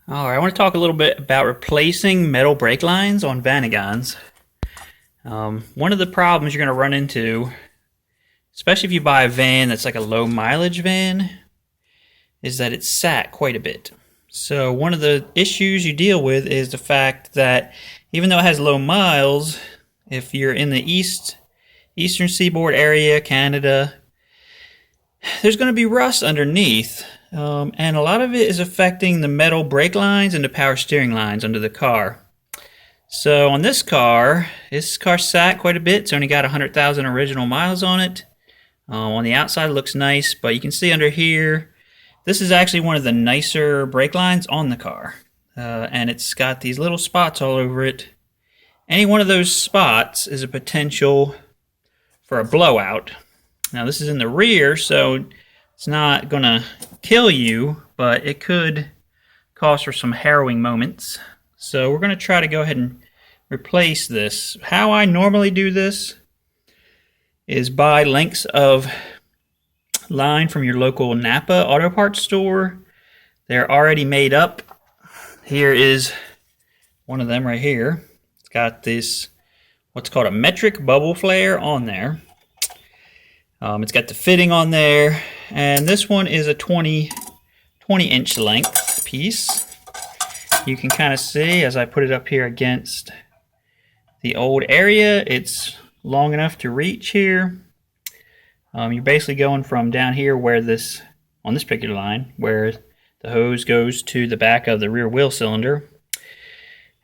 Alright, I want to talk a little bit about replacing metal brake lines on Vanagons. One of the problems you're going to run into, especially if you buy a van that's like a low mileage van, is that it's sat quite a bit. So one of the issues you deal with is the fact that even though it has low miles, if you're in the eastern seaboard area, Canada, there's going to be rust underneath. And a lot of it is affecting the metal brake lines and the power steering lines under the car. So on this car sat quite a bit. It's only got 100,000 original miles on it. On the outside it looks nice, but you can see under here, this is actually one of the nicer brake lines on the car. And it's got these little spots all over it. Any one of those spots is a potential for a blowout. Now this is in the rear, so it's not going to kill you, but it could cause for some harrowing moments. So we're going to try to go ahead and replace this. How I normally do this is buy lengths of line from your local Napa auto parts store. They're already made up. Here is one of them right here. It's got this, what's called a metric bubble flare on there. It's got the fitting on there, and this one is a 20 inch length piece. You can kind of see as I put it up here against the old area, it's long enough to reach here. You're basically going from down here where this, on this particular line, where the hose goes to the back of the rear wheel cylinder.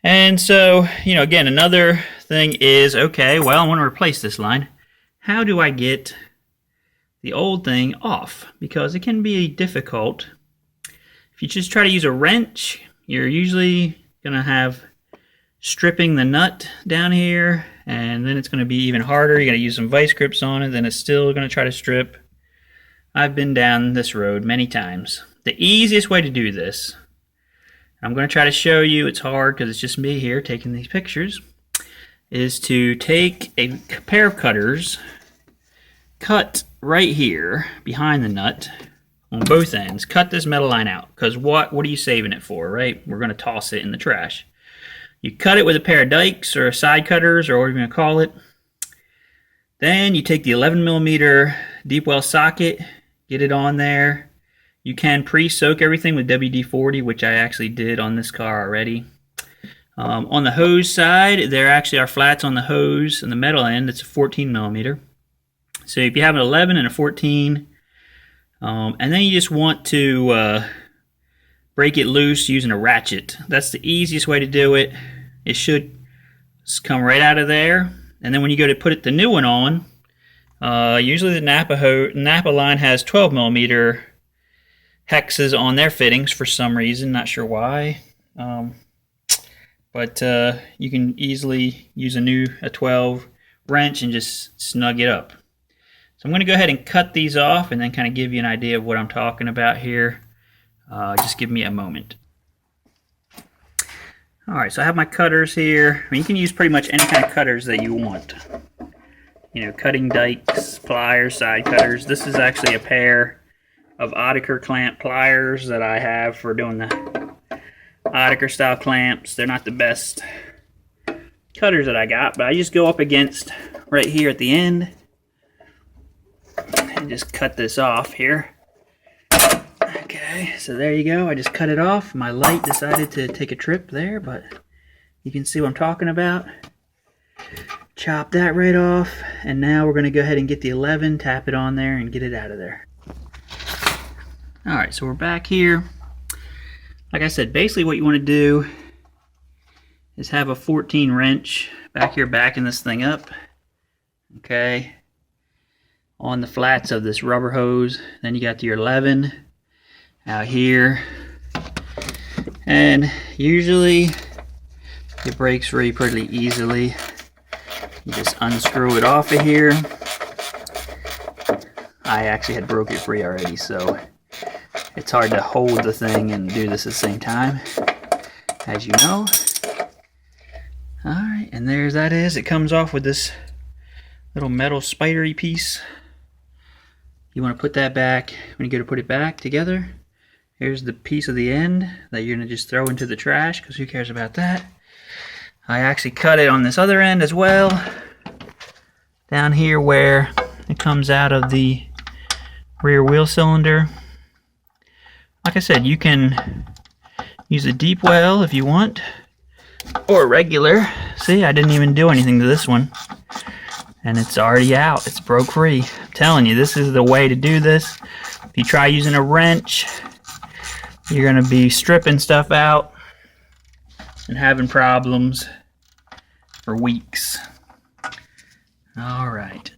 And so, again, another thing is, okay, well, I want to replace this line. How do I get the old thing off? Because it can be difficult. If you just try to use a wrench, you're usually going to have stripping the nut down here, and then it's going to be even harder. You got to use some vice grips on it, then it's still going to try to strip. I've been down this road many times. The easiest way to do this, I'm going to try to show you, it's hard because it's just me here taking these pictures, is to take a pair of cutters, cut right here behind the nut on both ends, cut this metal line out, because what are you saving it for, right? We're going to toss it in the trash. You cut it with a pair of dikes or side cutters or whatever you're going to call it. Then you take the 11mm deep well socket, get it on there. You can pre-soak everything with WD-40, which I actually did on this car already. On the hose side, there actually are flats on the hose and the metal end. It's a 14mm. So if you have an 11 and a 14, and then you just want to break it loose using a ratchet. That's the easiest way to do it. It should come right out of there. And then when you go to put the new one on, usually the Napa line has 12mm hexes on their fittings for some reason, not sure why. But you can easily use a 12 wrench and just snug it up. So I'm going to go ahead and cut these off and then kind of give you an idea of what I'm talking about here. Just give me a moment. Alright, so I have my cutters here. You can use pretty much any kind of cutters that you want. Cutting dikes, pliers, side cutters. This is actually a pair of Oetiker clamp pliers that I have for doing the Oetiker style clamps. They're not the best cutters that I got, but I just go up against right here at the end and just cut this off here. Okay, so there you go. I just cut it off. My light decided to take a trip there, but you can see what I'm talking about. Chop that right off, and now we're going to go ahead and get the 11, tap it on there, and get it out of there. Alright, so we're back here. Like I said, basically what you want to do is have a 14 wrench back here backing this thing up. Okay. On the flats of this rubber hose. Then you got your 11 out here. And usually it breaks free pretty easily. You just unscrew it off of here. I actually had broke it free already, so it's hard to hold the thing and do this at the same time, as you know. Alright, and there's that is. It comes off with this little metal spidery piece. You want to put that back, when you go to put it back together, Here's the piece of the end that you're going to just throw into the trash, because who cares about that. I actually cut it on this other end as well, down here where it comes out of the rear wheel cylinder. Like I said, you can use a deep well if you want, or regular. See, I didn't even do anything to this one, and it's already out. It's broke free. I'm telling you, this is the way to do this. If you try using a wrench, you're going to be stripping stuff out and having problems for weeks. All right.